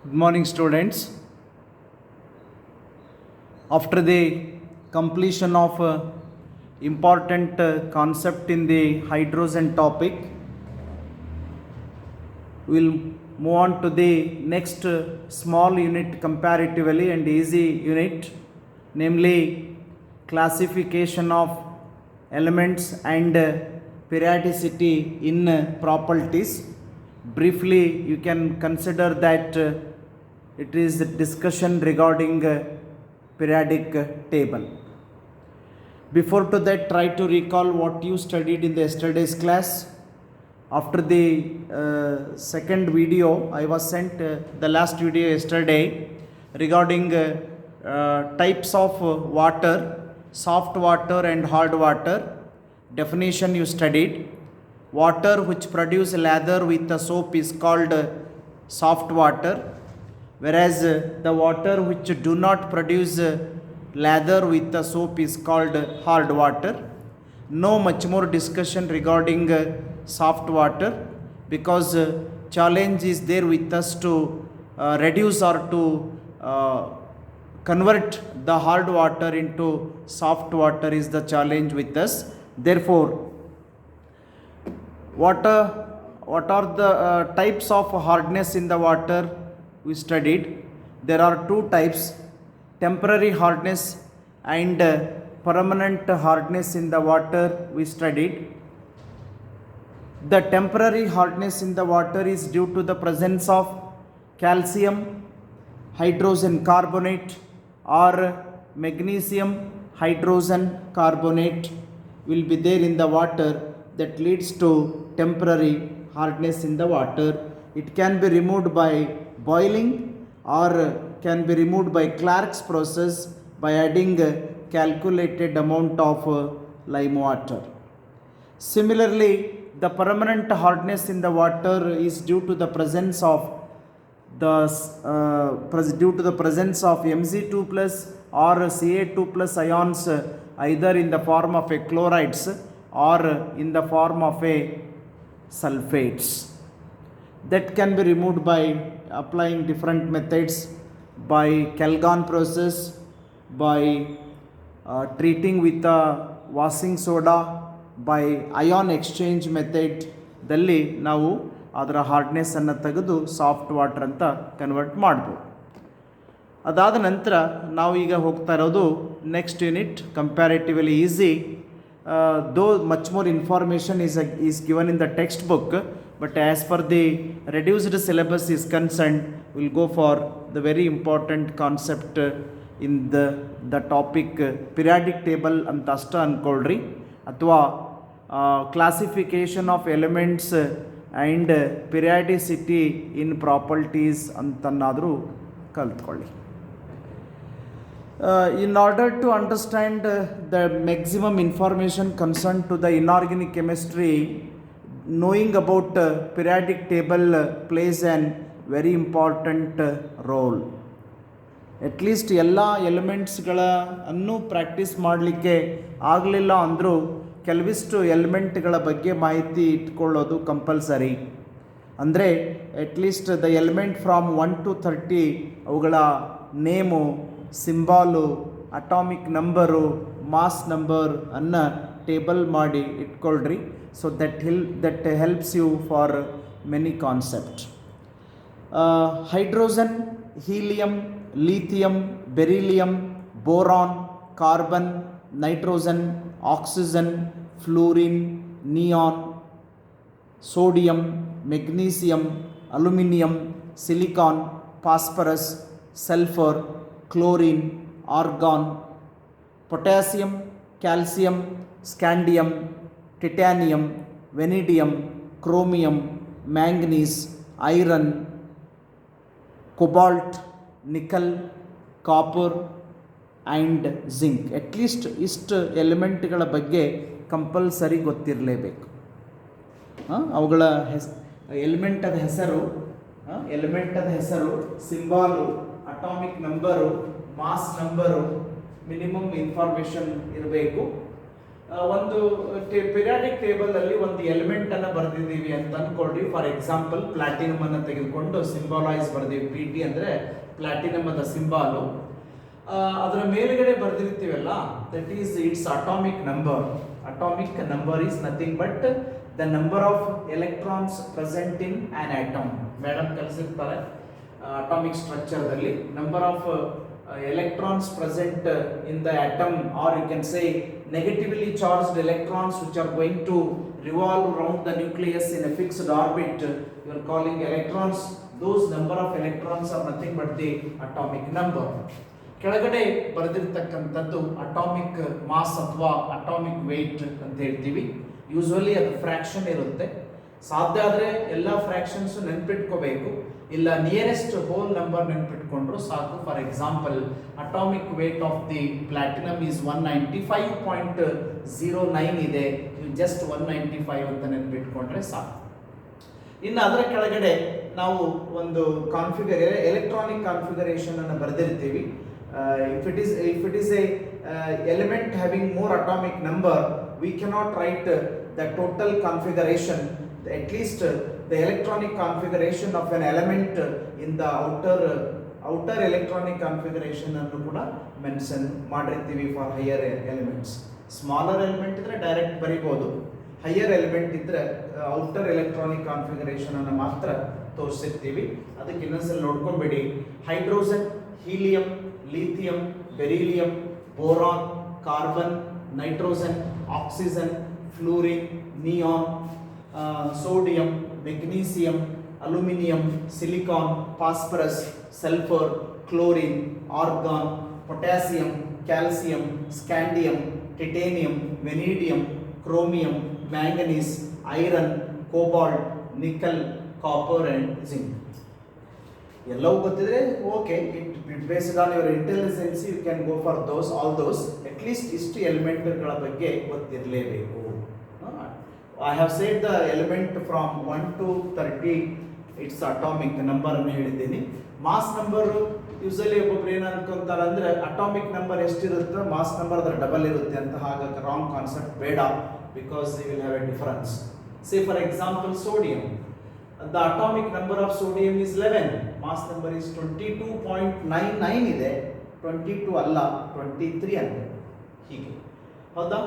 Good morning, students. After the completion of important concept in the hydrogen topic, we will move on to the next small unit comparatively and easy unit, namely classification of elements and periodicity in properties. Briefly, you can consider that it is a discussion regarding periodic table. Before to that, try to recall what you studied in the yesterday's class. After the second video, I was sent the last video yesterday regarding types of water, soft water and hard water. Definition you studied. Water which produce lather with a soap is called soft water, whereas the water which do not produce lather with the soap is called hard water. No much more discussion regarding soft water, because challenge is there with us to reduce or to convert the hard water into soft water is the challenge with us. Therefore, what are the types of hardness in the water we studied? There are two types: temporary hardness and permanent hardness in the water we studied. The temporary hardness in the water is due to the presence of calcium hydrogen carbonate or magnesium hydrogen carbonate will be there in the water, that leads to temporary hardness in the water. It can be removed by boiling or can be removed by Clark's process by adding a calculated amount of lime water. Similarly, the permanent hardness in the water is due to the presence of Mg2 plus or Ca2 plus ions, either in the form of a chlorides or in the form of a sulfates. That can be removed by applying different methods, by Calgon process, by treating with a washing soda, by ion exchange method ದಲ್ಲಿ ನಾವು ಅದರ hardness ಅನ್ನು ತೆಗೆದು soft water ಅಂತ convert ಮಾಡ್ಬೋದು. ಅದಾದ ನಂತರ ನಾವು ಈಗ ಹೋಗ್ತಾ ಇರೋದು next unit, comparatively easy. Though much more information is given in the textbook, but as per the reduced syllabus is concerned, we'll go for the very important concept in the topic periodic table ಅಂತ ಅಷ್ಟ ಅನ್ಕೊಳ್ರಿ, ಅಥವಾ classification of elements and periodicity in properties ಅಂತನ್ನಾದರೂ ಕಲ್ತ್ಕೊಳ್ಳಿ. In order to understand the maximum information concerned to the inorganic chemistry, knowing about periodic table plays an very important role. At least ಎಲ್ಲ ಎಲಿಮೆಂಟ್ಸ್ಗಳನ್ನು practice ಮಾಡಲಿಕ್ಕೆ ಆಗಲಿಲ್ಲ ಅಂದರೂ ಕೆಲವಿಷ್ಟು ಎಲಿಮೆಂಟ್ಗಳ ಬಗ್ಗೆ ಮಾಹಿತಿ ಇಟ್ಕೊಳ್ಳೋದು compulsory. ಅಂದರೆ at least the element from 1 to 30 ಅವುಗಳ name, symbol, atomic number, mass number ಅನ್ನು ಟೇಬಲ್ ಮಾಡಿ ಇಟ್ಕೊಳ್ರಿ. So that helps you for many concept. Hydrogen, helium, lithium, beryllium, boron, carbon, nitrogen, oxygen, fluorine, neon, sodium, magnesium, aluminium, silicon, phosphorus, sulphur, chlorine, argon, potassium, calcium, scandium, titanium, vanadium, chromium, manganese, iron, cobalt, nickel, copper and zinc. At least ಇಷ್ಟು ಎಲಿಮೆಂಟ್ಗಳ ಬಗ್ಗೆ compulsory ಗೊತ್ತಿರಲೇಬೇಕು. ಅವುಗಳ ಎಲಿಮೆಂಟದ ಹೆಸರು, symbol, atomic number, mass number, minimum information ಇರಬೇಕು. ಒಂದು periodic table ಅಲ್ಲಿ ಒಂದು ಎಲಿಮೆಂಟ್ ಅನ್ನ ಬರೆದಿದ್ದೀವಿ ಅಂತ ಅನ್ಕೊಳ್ರಿ. ಫಾರ್ ಎಕ್ಸಾಂಪಲ್ ಪ್ಲಾಟಿನಮ್ ಅನ್ನ ತೆಗೆದುಕೊಂಡು ಸಿಂಬಲೈಸ್ ಬರ್ದೀವಿ. ಪಿ ಟಿ ಅಂದ್ರೆ ಪ್ಲಾಟಿನಮ್ ಅದ ಸಿಂಬಾಲು. ಅದರ ಮೇಲ್ಗಡೆ ಬರೆದಿರ್ತೀವಲ್ಲ, that is it's atomic number. Atomic number is nothing but the number of electrons present in an atom. Madam ಕಲಿಸಿರ್ತಾರೆ ಅಟಾಮಿಕ್ ಸ್ಟ್ರಕ್ಚರ್ದಲ್ಲಿ number of electrons present in the atom, or you can say negatively charged electrons which are going to revolve around the nucleus in a fixed orbit, you are calling electrons. Those number of electrons are nothing but the atomic number. ಕೆಳಗಡೆ ಬರೆದಿರ್ತಕ್ಕಂಥದ್ದು atomic mass ಅಥವಾ atomic weight ಅಂತ ಹೇಳ್ತೀವಿ. Usually ಅದು fraction ಇರುತ್ತೆ. ಸಾಧ್ಯ ಆದರೆ ಎಲ್ಲ fractions ನೆನ್ಪಿಟ್ಕೋಬೇಕು, ಇಲ್ಲ ನಿಯರೆಸ್ಟ್ ಹೋಲ್ ನಂಬರ್ ನೆನ್ಪಿಟ್ಕೊಂಡ್ರು ಸಾಕು. For example atomic weight of the platinum is 195.09 ಇದೆ. ನೀವು ಜಸ್ಟ್ 195 ಅಂತ ನೆನ್ಪಿಟ್ಕೊಂಡ್ರೆ ಸಾಕು. ಇನ್ನು ಅದರ ಕೆಳಗಡೆ ನಾವು ಒಂದು ಎಲೆಕ್ಟ್ರಾನಿಕ್ ಕಾನ್ಫಿಗರೇಷನ್ ಅನ್ನು ಬರೆದಿರ್ತೀವಿ. if it is a element having more atomic number, we cannot write the total configuration, at least the electronic configuration of an element in the outer electronic configuration annu kuda mention ಮಾಡಿರ್ತೀವಿ for higher elements. smaller element ಇದ್ರೆ direct ಬರಿಬಹುದು, higher element ಇದ್ರೆ outer electronic configuration ಅನ್ನು ಮಾತ್ರ ತೋರಿಸಿರ್ತೀವಿ. ಅದಕ್ಕೆ ಇನ್ನೊಂದ್ಸಲ ನೋಡ್ಕೊಂಡ್ಬಿಡಿ. Hydrogen, helium, lithium, beryllium, boron, carbon, nitrogen, oxygen, fluorine, neon, sodium, magnesium, aluminium, silicon, phosphorus, sulfur, chlorine, argon, potassium, calcium, scandium, titanium, vanadium, chromium, manganese, iron, cobalt, nickel, copper and zinc. ಎಲ್ಲವೂ ಗೊತ್ತಿದ್ರೆ okay, it based on your intelligence you can go for all those. At least ಇಷ್ಟು ಎಲಿಮೆಂಟ್ಗಳ ಬಗ್ಗೆ ಗೊತ್ತಿರಲೇಬೇಕು. I have said the element from 1 to 30 it's atomic number ಅನ್ನು ಹೇಳಿದ್ದೀನಿ. Mass number usually ಒಬ್ಬೊಬ್ರು ಏನು ಅನ್ಕೊಂತಾರೆ ಅಂದ್ರೆ ಅಟಾಮಿಕ್ ನಂಬರ್ ಎಷ್ಟಿರುತ್ತೆ ಮಾಸ್ ನಂಬರ್ ಅದರ ಡಬಲ್ ಇರುತ್ತೆ ಅಂತ. ಹಾಗಾಗಿ ರಾಂಗ್ ಕಾನ್ಸೆಪ್ಟ್ ಬೇಡ, because you will have a difference. Say for example sodium, the atomic number of sodium is 11, mass number is 22.99 ಇದೆ. 22 ಅಲ್ಲ 23 ಅಂತ ಹೀಗೆ, ಹೌದಾ?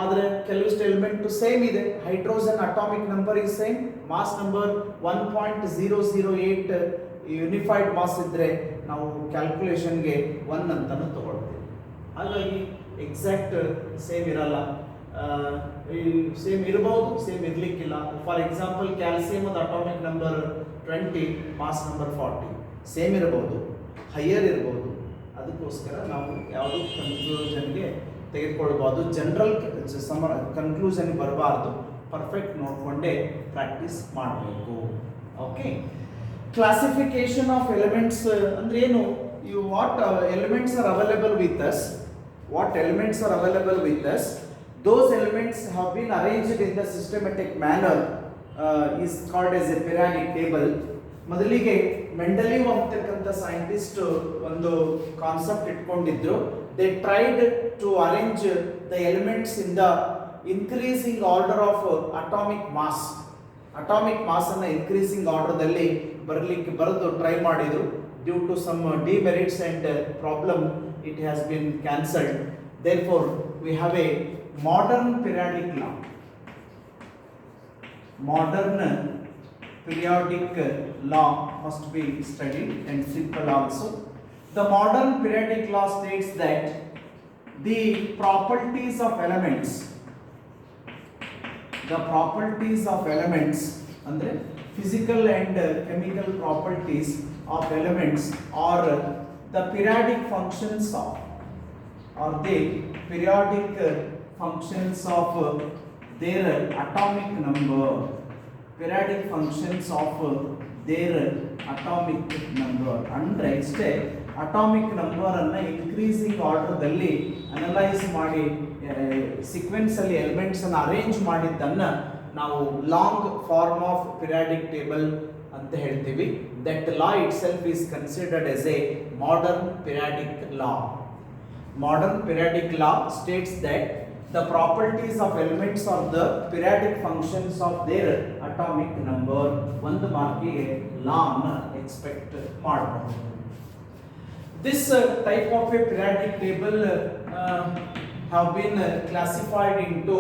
ಆದರೆ ಕೆಲವಿಷ್ಟು ಎಲಿಮೆಂಟ್ ಸೇಮ್ ಇದೆ. Hydrogen atomic number is same, mass number 1.008 unified mass ಇದ್ರೆ ನಾವು ಕ್ಯಾಲ್ಕುಲೇಷನ್ಗೆ 1 ಅಂತಾನು ತಗೊಳ್ತೀವಿ. ಹಾಗಾಗಿ ಎಕ್ಸಾಕ್ಟ್ ಸೇಮ್ ಇರಲ್ಲ. ಸೇಮ್ ಇರಬಹುದು, ಸೇಮ್ ಇರ್ಲಿಕ್ಕಿಲ್ಲ. For example calcium atomic number 20, mass number 40, same ಇರಬಹುದು, ಹೈಯರ್ ಇರಬಹುದು. ಅದಕ್ಕೋಸ್ಕರ ನಾವು ಯಾವುದು ಕನ್ಕ್ಲೂಷನ್ಗೆ ತೆಗೆದುಕೊಳ್ಬೋದು. ಜನರಲ್ ಕನ್ಕ್ಲೂಷನ್ ಬರಬಾರ್ದು, ಪರ್ಫೆಕ್ಟ್ ನೋಡಿಕೊಂಡೇ ಪ್ರಾಕ್ಟೀಸ್ ಮಾಡಬೇಕು. ಓಕೆ, ಕ್ಲಾಸಿಫಿಕೇಶನ್ ಆಫ್ ಎಲಿಮೆಂಟ್ಸ್ ಅಂದ್ರೆ ಏನು? You what elements are available with us, what elements are available with us, those elements have been arranged in the systematic manner, is called as a periodic table. ಮೊದಲಿಗೆ Mendeleev ಅಂತಕ್ಕಂಥ scientist ಒಂದು concept ಇಟ್ಕೊಂಡಿದ್ರು. They tried to arrange the elements in the increasing order of atomic mass. Atomic mass ಅನ್ನ increasing ಆರ್ಡರ್ದಲ್ಲಿ ಬರೆದು try ಮಾಡಿದ್ರು. Due to some demerits and problem it has been cancelled. Therefore we have a modern periodic law. Modern periodic law must be studied and simple also. The modern periodic law states that the properties of elements, andre physical and chemical properties of elements are the periodic functions of, or the periodic functions of their atomic number. Periodic functions of their atomic number ಅಂದ್ರೆ ಇಷ್ಟೇ. Atomic number ಅನ್ನ increasing order ದಲ್ಲಿ analyse ಮಾಡಿ sequence ಅಲ್ಲಿ elements ಅನ್ನು arrange ಮಾಡಿದ್ದನ್ನ ನಾವು long form of periodic table ಅಂತ ಹೇಳ್ತೀವಿ. That law itself is considered as a modern periodic law. Modern periodic law states that the properties of elements of the periodic functions of their atomic number. ಒಂದು ಮಾರ್ಕಿಗೆ ಲಾ ಅನ್ನು expect ಮಾಡಬಹುದು. This type of a periodic table have been classified into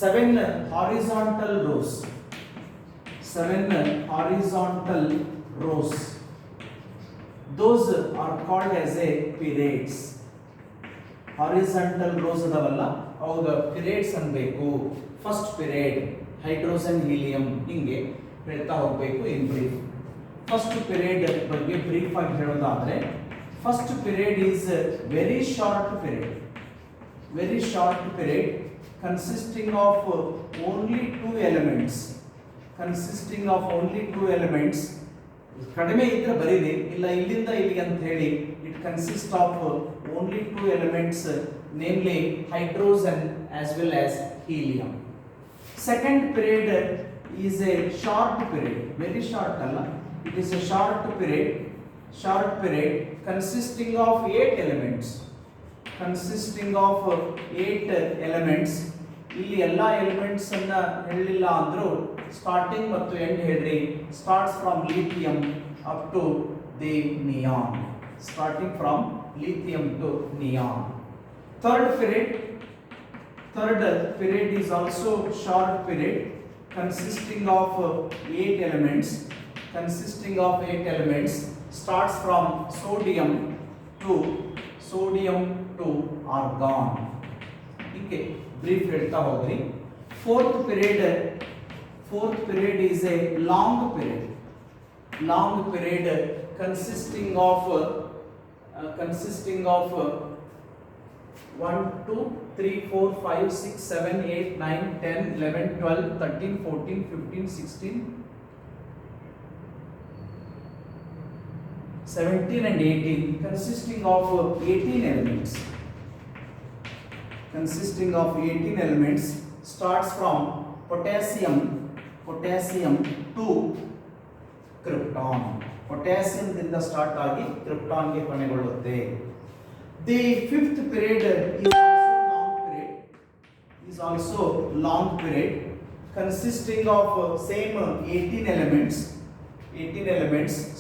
seven horizontal rows. Those are called as a periods. Horizontal rows ಅದವಲ್ಲ ಅವಾಗ periods ಅನ್ಬೇಕು. First period hydrogen helium ಹಿಂಗೆ ಹೇಳ್ತಾ ಹೋಗಬೇಕು ಇನ್ brief. First period ಬಗ್ಗೆ brief ಆಗಿ ಹೇಳೋದಾದ್ರೆ first period is very short period consisting of only two elements. ಕಡಿಮೆ ಇದ್ರೆ ಬರೀರಿ, ಇಲ್ಲ ಇಲ್ಲಿಂದ ಇಲ್ಲಿಗೆ ಅಂತ ಹೇಳಿ. It consist of only two elements, namely hydrogen as well as helium. Second period is a short period, very short ಅಲ್ಲ, it is a short period consisting of 8 elements. ಇಲ್ಲಿ ಎಲ್ಲ ಎಲಿಮೆಂಟ್ಸ್ ಅನ್ನ ಹೇಳಲಿಲ್ಲ ಅಂದ್ರೂ ಸ್ಟಾರ್ಟಿಂಗ್ ಮತ್ತು ಎಂಡ್ ಹೇಳ್ರಿ. Starts from lithium up to the neon. Third period is also short period consisting of 8 elements. Starts from sodium to argon. Okay, brief ಹೇಳ್ತಾ ಹೋಗ್ರಿ. Fourth period is a long period consisting of 1 2 3 4 5 6 7 8 9 10 11 12 13 14 15 16 17 and 18, consisting of 18 elements. Starts from potassium to krypton. Potassium ದಿಂದ start ಆಗಿ krypton ಗೆ ಕೊನೆಗೊಳ್ಳುತ್ತೆ. The fifth period is also long period consisting of same 18 elements.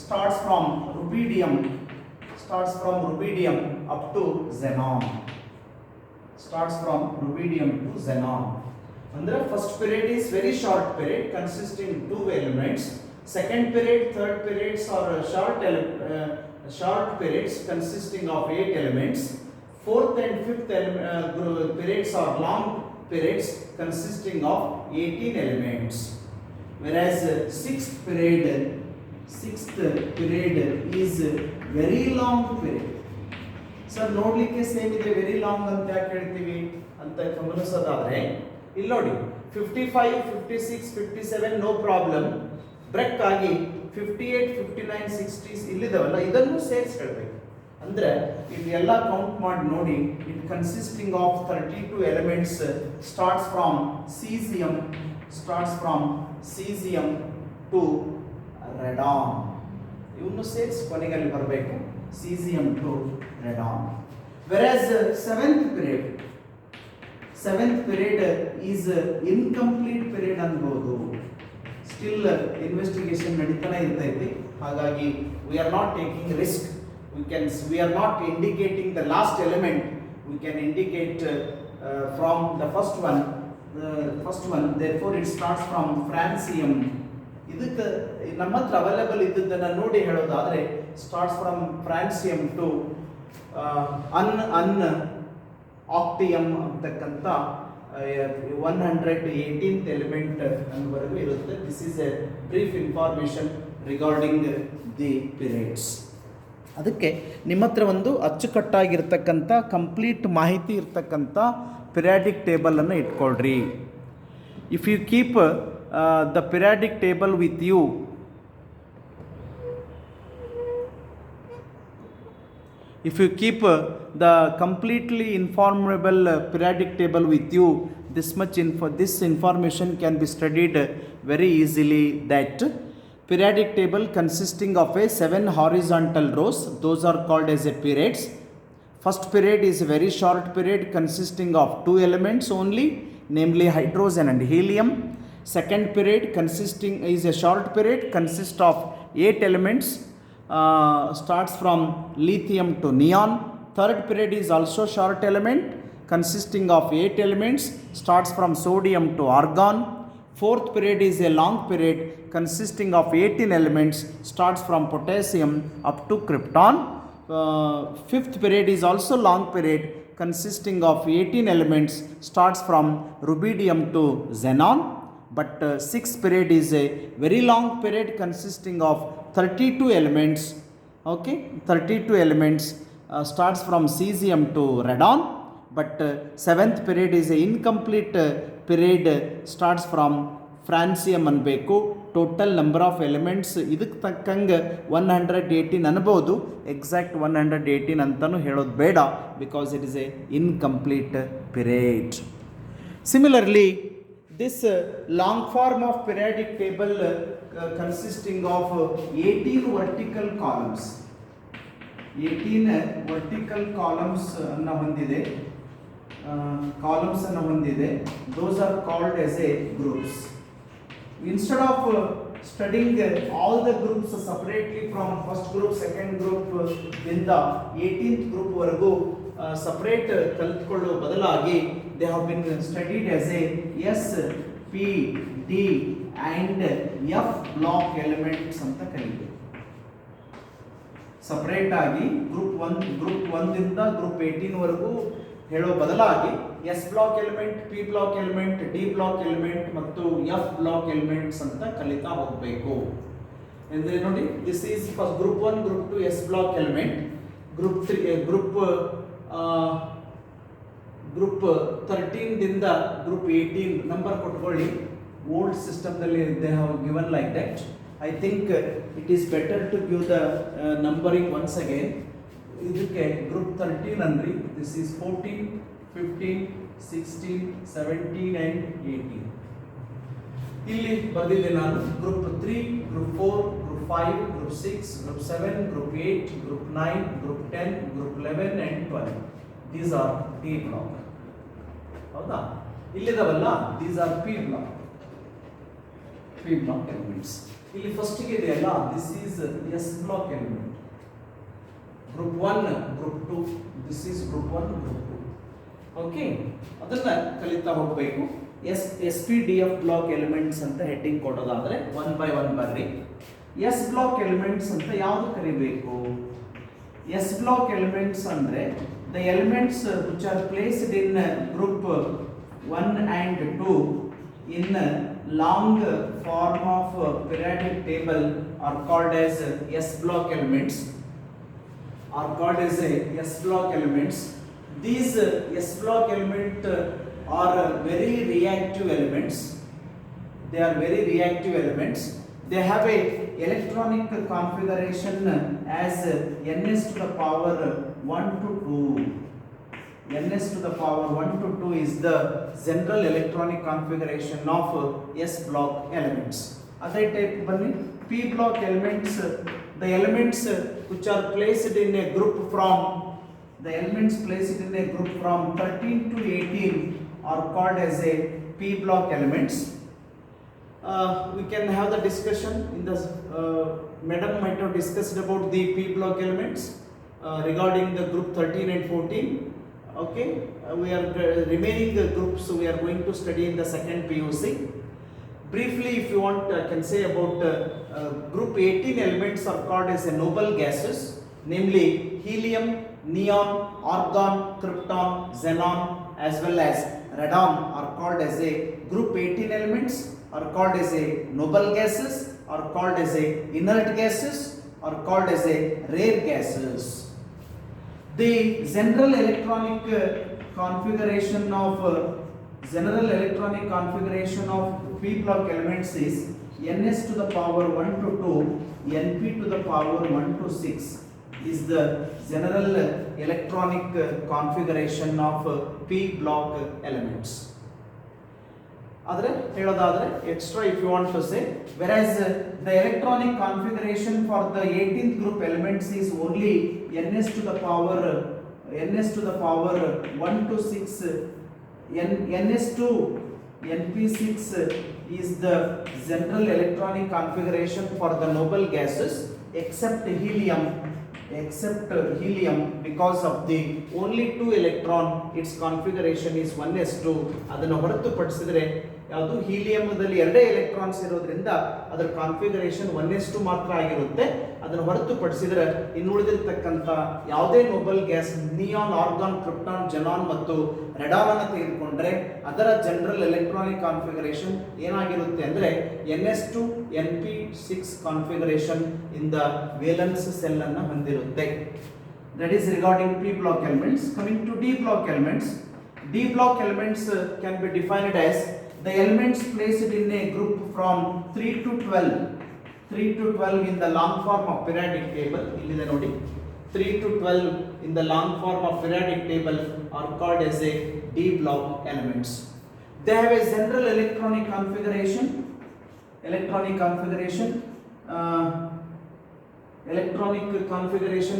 Starts from rubidium up to xenon. Andre first period is very short period consisting 2 elements. Second period, third periods are short periods consisting of 8 elements. Fourth and fifth periods are long periods consisting of 18 elements. Whereas sixth period is very long period. Sir ನೋಡ್ಲಿಕ್ಕೆ same ಇದೆ, very long ಅಂತ ಯಾಕೆ ಹೇಳ್ತೀವಿ ಅಂತ ಗಮನಿಸೋದಾದ್ರೆ ಇಲ್ಲಿ ನೋಡಿ 55 56 57 no problem. Break ಆಗಿ 58 59 60 ಇಲ್ಲಿದಾವಲ್ಲ, ಇದನ್ನು ಸೇರಿಸಿ ಹೇಳ್ಬೇಕು. ಅಂದ್ರೆ ಇದೆಲ್ಲ ಕೌಂಟ್ ಮಾಡಿ ನೋಡಿ. It consisting of 32 elements. Starts from caesium to radon. ಇವನ್ನು ಸೇರಿಸಿ ಕೊನೆಯಲ್ಲಿ ಬರಬೇಕು, cesium to radon. Whereas seventh period is incomplete period ಅನ್ಬೋದು. Still investigation ನಡೀತಾನೆ ಇರ್ತೈತಿ. ಹಾಗಾಗಿ we are not taking risk. We are not indicating the last element. We can indicate from the first one. Therefore it starts from francium. ಇದಕ್ಕೆ ನಮ್ಮ ಹತ್ರ available ಇದ್ದದ್ದನ್ನು ನೋಡಿ ಹೇಳೋದಾದ್ರೆ starts from francium to actinium ಅಂತಕ್ಕಂಥ 118th ಎಲಿಮೆಂಟ್ ಅನ್ನುವರೆಗೂ ಇರುತ್ತೆ. This is a brief information regarding the periods. ಅದಕ್ಕೆ ನಿಮ್ಮ ಹತ್ರ ಒಂದು ಅಚ್ಚುಕಟ್ಟಾಗಿರ್ತಕ್ಕಂಥ ಕಂಪ್ಲೀಟ್ ಮಾಹಿತಿ ಇರ್ತಕ್ಕಂಥ ಪಿರಿಯಾಡಿಕ್ ಟೇಬಲನ್ನು ಇಟ್ಕೊಳ್ರಿ. If you keep the periodic table with you, if you keep the completely informable periodic table with you, this information can be studied very easily. That periodic table consisting of a 7 horizontal rows, those are called as a periods. First period is a very short period consisting of 2 elements only, namely hydrogen and helium. Second period consisting is a short period, consists of 8 elements, starts from lithium to neon. Third period is also short element consisting of 8 elements, starts from sodium to argon. Fourth period is a long period consisting of 18 elements, starts from potassium up to krypton. Fifth period is also long period consisting of 18 elements, starts from rubidium to xenon. But sixth period is a very long period consisting of 32 elements. Okay, 32 elements, starts from cesium to radon. But seventh period is a incomplete period, starts from francium ಅನ್ಬೇಕು. Total number of elements ಇದಕ್ಕೆ ತಕ್ಕಂಗೆ 118 ಅನ್ಬೋದು, exact 118 ಅಂತಲೂ ಹೇಳೋದು ಬೇಡ, because it is A incomplete period. Similarly this long form of periodic table consisting of 18 vertical columns, 18 vertical columns ಅನ್ನು ಹೊಂದಿದೆ, columns ಅನ್ನು ಹೊಂದಿದೆ. Those are called as a groups. Instead of studying all the groups separately from first group, second group ದಿಂದ 18th group ವರೆಗೂ separate ಕಲಿತುಕೊಳ್ಳುವ ಬದಲಾಗಿ they have been studied as a S, P, D and F block elements ಅಂತ ಕರೀತೀವಿ. Separate ಆಗಿ group 1 ದಿಂದ group 18 ವರೆಗೂ ಹೇಳೋ ಬದಲಾಗಿ S block element, P block element, D block element ಮತ್ತು ಎಫ್ ಬ್ಲಾಕ್ ಎಲಿಮೆಂಟ್ಸ್ ಅಂತ ಕಲಿತಾ ಹೋಗಬೇಕು. ಅಂದ್ರೆ ನೋಡಿ, this is first group 1, group 2 S block element, group 3 group 13 ದಿಂದ ಗ್ರೂಪ್ 18 ನಂಬರ್ ಕೊಟ್ಕೊಳ್ಳಿ. ಓಲ್ಡ್ ಸಿಸ್ಟಮ್ದಲ್ಲಿ they have given like that. I think it is better to give the numbering once again. ಇದಕ್ಕೆ group 13 ಅನ್ರಿ. This is 14, 15, 16, 17 and 18. ಇಲ್ಲಿ ಬರೆದಿದ್ದೆ ನಾನು group 3, group 4, group 5, group 6, group 7, group 8, group 9, group 10, group 11 and 12. These are D block. ಹೌದಾ? ಇಲ್ಲಿದಾವಲ್ಲ, these are P block. P block elements. ಇಲ್ಲಿ first ಗೆ ಇದೆಯಲ್ಲ, this is S block element. Group 1, group 2, this is group 1, group 2. Okay, ಅದನ್ನ ಕಲಿತಾ ಹೋಗಬೇಕು. S P D F block elements ಅಂತ heading ಕೊಡೋದಾದ್ರೆ 1 by 1 ಬರ್ರಿ. ಎಸ್ ಬ್ಲಾಕ್ ಎಲಿಮೆಂಟ್ಸ್ ಅಂತ ಯಾವುದು ಕರಿಬೇಕು? ಎಸ್ ಬ್ಲಾಕ್ ಎಲಿಮೆಂಟ್ಸ್ ಅಂದ್ರೆ the elements which are placed in group 1 and 2 in long form of periodic table are called as S block elements, are called as S block elements. These S block elements are very reactive elements. They are very reactive elements. They have a electronic configuration as ns to the power 1 to 2. ns to the power 1 to 2 is the general electronic configuration of S block elements. Other type bani P block elements, the elements which are placed in a group from 13 to 18 are called as a P block elements. We can have the discussion in the madam might have discussed about the P block elements regarding the group 13 and 14. Okay, we are remaining the groups we are going to study in the second POC. Briefly, if you want, I can say about group 18 elements are called as a noble gases, namely helium, neon, argon, krypton, xenon as well as radon are called as a group 18 elements, are called as a noble gases, are called as a inert gases, are called as a rare gases. The general electronic configuration of P block elements is ns to the power 1 to 2, np to the power 1 to 6 is the general electronic configuration of P block elements. ಆದರೆ ಹೇಳೋದಾದರೆ extra if you want to say, whereas the electronic configuration for the 18th group elements is only ns to the power 1 to 6 ns2 np6 is the general electronic configuration for the noble gases except helium, because of the only 2 electron its configuration is 1s2. ಅದನ್ನು ಹೊರತುಪಡಿಸಿದರೆ ಯಾವುದು ಹೀಲಿಯಂದಲ್ಲಿ ಎರಡೇ electrons ಇರೋದ್ರಿಂದ ಅದರ configuration 1s2 ಮಾತ್ರ ಆಗಿರುತ್ತೆ. ಅದನ್ನು ಹೊರತುಪಡಿಸಿದರೆ ಇನ್ನುಳಿದಿರತಕ್ಕಂಥ ಯಾವುದೇ Nobel gas neon, argon, krypton, xenon ಮತ್ತು ರೆಡಾನ್ ಅನ್ನು ತೆಗೆದುಕೊಂಡ್ರೆ ಅದರ ಜನರಲ್ ಎಲೆಕ್ಟ್ರಾನಿಕ್ ಕಾನ್ಫಿಗರೇಷನ್ ಏನಾಗಿರುತ್ತೆ ಅಂದರೆ ns2 np6 configuration in the valence cell ಅನ್ನು ಹೊಂದಿರುತ್ತೆ. That is regarding p block elements. Coming to d block elements, d block elements can be defined as the elements placed in a group from 3 to 12 in the long form of periodic table. Illide nodi 3 to 12 in the long form of periodic table are called as a d block elements. They have a general electronic configuration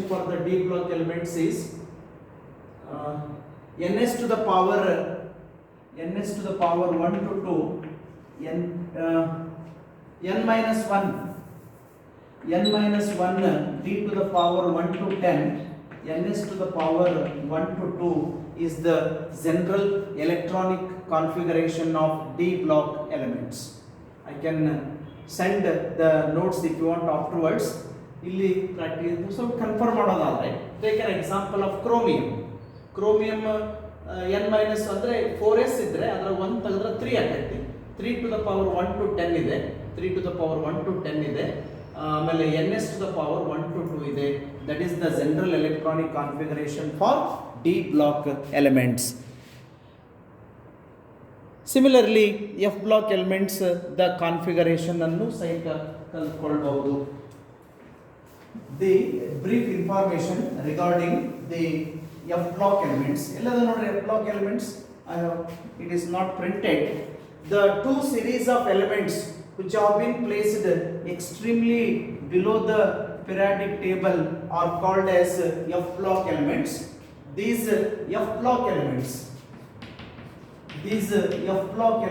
for the d block elements is ns to the power 1 to 2 n minus 1 d to the power 1 to 10 ns to the power 1 to 2 is the general electronic configuration of d block elements. I can send the notes if you want afterwards. ಇಲ್ಲಿ practice ಸ್ವಲ್ಪ confirm ಮಾಡೋದಾದ್ರೆ take an example of chromium n minus ಅಂದರೆ 4s ಇದ್ದರೆ ಅದರ 1 ತೆಗೆದ್ರೆ 3 ಆಗತ್ತೆ. 3 to the power 1 to 10 ಇದೆ, 3 to the power 1 to 10 ಇದೆ. ಆಮೇಲೆ ns to the power 1 to 2 ಇದೆ. That is the general electronic configuration for D block elements. Similarly F block elements the configuration ಅನ್ನು ಸಹಿತ ಕಲ್ತ್ಕೊಳ್ಬಹುದು. The brief information regarding the F block elements. Ellada nodri F block elements. It is not printed. The two series of elements which have been placed extremely below the periodic table are called as F block elements. These F block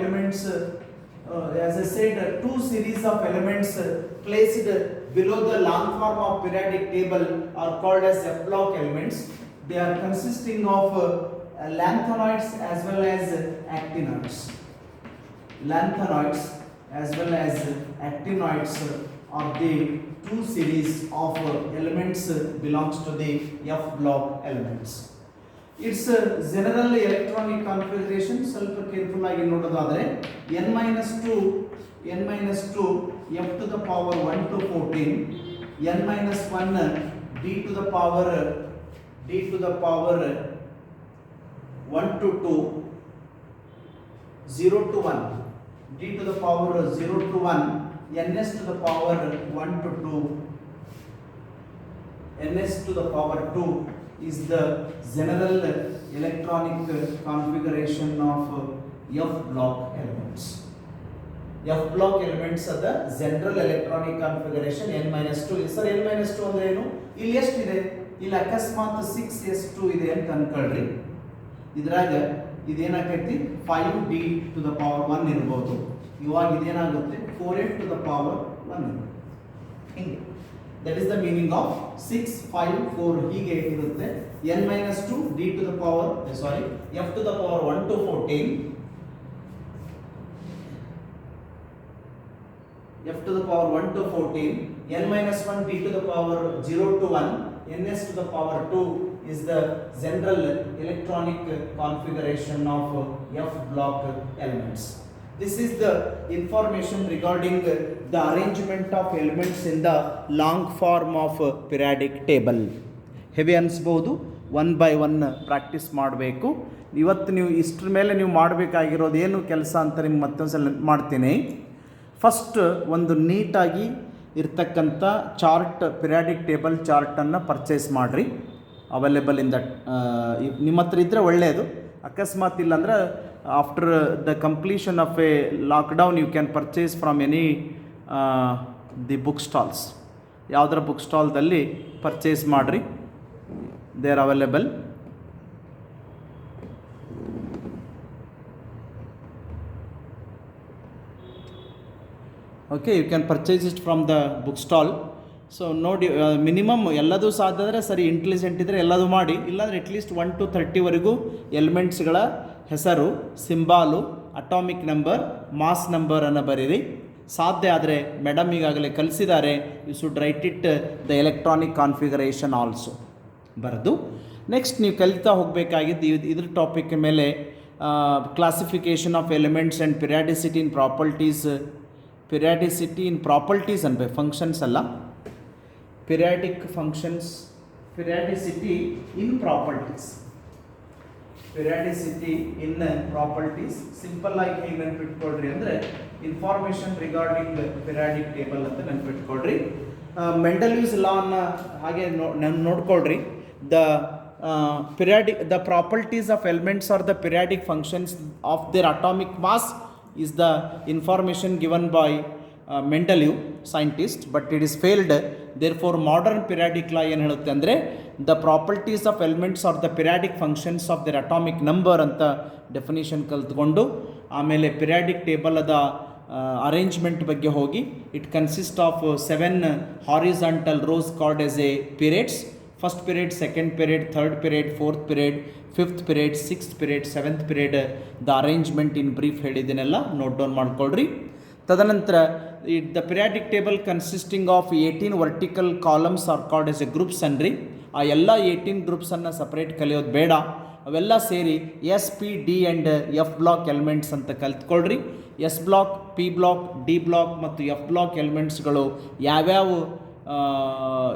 elements, as I said, two series of elements placed below the long form of periodic table are called as F block elements. They are consisting of lanthanoids as well as actinoids. Lanthanoids as well as actinoids are the two series of elements belongs to the F block elements. Its general electronic configuration ಸ್ವಲ್ಪ careful ಆಗಿ ನೋಡೋದಾದರೆ n minus 2 f to the power 1 to 14 n minus 1 d to the power 1 to 2 0 to 1 d to the power 0 to 1 ns to the power 1 to 2 ns to the power 2 is the general electronic configuration of F block elements. F block elements are the general electronic configuration n minus 2. Sir n minus 2 ಅಂದ್ರೆ ಏನು? ಇಲ್ಲಿ ಎಷ್ಟಿದೆ? ಇಲ್ಲಿ ಅಕಸ್ಮಾತ್ 6s2 ಇದೆ ಅಂತ ಅನ್ಕೊಳ್ಳ್ರಿ. ಇದ್ರಾಗ ಇದೇನಾಗೈತಿ 5d to the power 1 ಇರಬಹುದು. ಇವಾಗ ಇದೇನಾಗುತ್ತೆ 4f to the power 1 ಹಿಂಗೆ. That is the meaning of 6 5 4 ಹೀಗೆ ಇರುತ್ತೆ. n minus 2 d to the power f to the power 1 to 14 f to the power 1 to 14 n minus 1 d to the power 0 to 1 ns to the power 2 is the general electronic configuration of F block elements. This is the information regarding the arrangement of elements in the long form of periodic table. Heavy ಅನಿಸ್ಬೋದು, one by one practice ಮಾಡಬೇಕು. ಇವತ್ತು ನೀವು ಇಷ್ಟರ ಮೇಲೆ ನೀವು ಮಾಡಬೇಕಾಗಿರೋದು ಏನು ಕೆಲಸ ಅಂತ ನಿಮ್ಗೆ ಮತ್ತೊಂದ್ಸಲ ಮಾಡ್ತೀನಿ. ಫಸ್ಟ್ ಒಂದು ನೀಟಾಗಿ ಇರ್ತಕ್ಕಂಥ ಚಾರ್ಟ್, ಪಿರಿಯಾಡಿಕ್ ಟೇಬಲ್ ಚಾರ್ಟನ್ನು ಪರ್ಚೇಸ್ ಮಾಡಿರಿ. ಅವೈಲೇಬಲ್ ಇನ್ ದಟ್ ನಿಮ್ಮ ಹತ್ರ ಇದ್ದರೆ ಒಳ್ಳೆಯದು. ಅಕಸ್ಮಾತ್ ಇಲ್ಲಾಂದರೆ after the completion of a lockdown you can purchase from any the book stalls. ಯಾವುದರ ಬುಕ್ ಸ್ಟಾಲ್ದಲ್ಲಿ ಪರ್ಚೇಸ್ ಮಾಡಿರಿ, they are available. Okay, you can purchase it from the book stall. So ನೋಡಿ, ಮಿನಿಮಮ್ ಎಲ್ಲದೂ ಸಾಧ್ಯ ಆದರೆ ಸರಿ, ಇಂಟೆಲಿಜೆಂಟ್ ಇದ್ದರೆ ಎಲ್ಲದೂ ಮಾಡಿ, ಇಲ್ಲಾಂದರೆ ಅಟ್ಲೀಸ್ಟ್ 1 to 30ವರೆಗೂ ಎಲಿಮೆಂಟ್ಸ್ಗಳ ಹೆಸರು, ಸಿಂಬಾಲು, ಅಟಾಮಿಕ್ ನಂಬರ್, ಮಾಸ್ ನಂಬರನ್ನು ಬರೀರಿ. ಸಾಧ್ಯ ಆದರೆ ಮೇಡಮ್ ಈಗಾಗಲೇ ಕಲಿಸಿದ್ದಾರೆ, you should write it the electronic configuration also ಬರೆದು. ನೆಕ್ಸ್ಟ್ ನೀವು ಕಲಿತಾ ಹೋಗಬೇಕಾಗಿದ್ದು ಇದ್ರ ಟಾಪಿಕ್ ಮೇಲೆ classification of elements and periodicity in properties. Periodicity in properties ಅನ್ಬೇಕು, ಫಂಕ್ಷನ್ಸ್ ಅಲ್ಲ, periodic functions, periodicity in properties, periodicity in properties. Simple ಆಗಿ ಹೇಗೆ ನೆನ್ಪಿಟ್ಕೊಳ್ರಿ ಅಂದರೆ ಇನ್ಫಾರ್ಮೇಷನ್ ರಿಗಾರ್ಡಿಂಗ್ ಪಿರಿಯಾಡಿಕ್ ಟೇಬಲ್ ಅಂತ ನೆನ್ಪಿಟ್ಕೊಳ್ರಿ. ಮೆಂಡಲೀವ್ಸ್ ಲಾನ ಹಾಗೆ ನೋಡ್ಕೊಳ್ರಿ. The properties of elements or the periodic functions of their atomic mass is the information given by Mendeleev scientist, but it is failed. Therefore modern periodic law ಏನು ಹೇಳುತ್ತೆ ಅಂದರೆ the properties of elements or the periodic functions of their atomic number ಅಂತ definition ಕಲ್ತ್ಕೊಂಡು ಆಮೇಲೆ periodic table ಅದ arrangement ಬಗ್ಗೆ ಹೋಗಿ, it consist of 7 horizontal rows called as a periods. First period, second period, third period, fourth period, fifth period, sixth period, seventh period. The arrangement in brief ಹೇಳಿದ್ದೀನೆಲ್ಲ note down ಮಾಡ್ಕೊಳ್ರಿ. ತದನಂತರ the periodic table consisting of 18 vertical columns are called as a groups ಅನ್ರಿ. ಆ ಎಲ್ಲ 18 ಗ್ರೂಪ್ಸನ್ನು separate ಕಲಿಯೋದು ಬೇಡ, ಅವೆಲ್ಲ ಸೇರಿ S, P, D and F block elements ಅಂತ ಕಲ್ತ್ಕೊಳ್ರಿ. S block, P block, D block ಮತ್ತು ಎಫ್ ಬ್ಲಾಕ್ ಎಲಿಮೆಂಟ್ಸ್ಗಳು ಯಾವ್ಯಾವ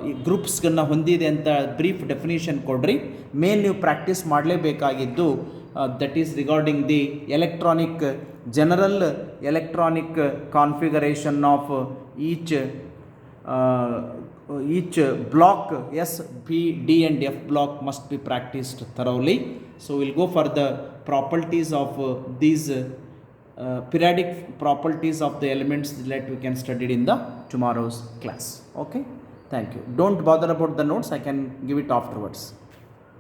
ಈ ಗ್ರೂಪ್ಸ್ಗಳನ್ನ ಹೊಂದಿದೆ ಅಂತ ಬ್ರೀಫ್ ಡೆಫಿನೇಷನ್ ಕೊಡ್ರಿ. ಮೇನ್ ನೀವು ಪ್ರಾಕ್ಟೀಸ್ ಮಾಡಲೇಬೇಕಾಗಿದ್ದು that is regarding the electronic, general electronic configuration of each block. S, P, D and F block must be practiced thoroughly. So we'll go for the properties of these periodic properties of the elements that we can study in the tomorrow's class. Okay, thank you. Don't bother about the notes, I can give it afterwards.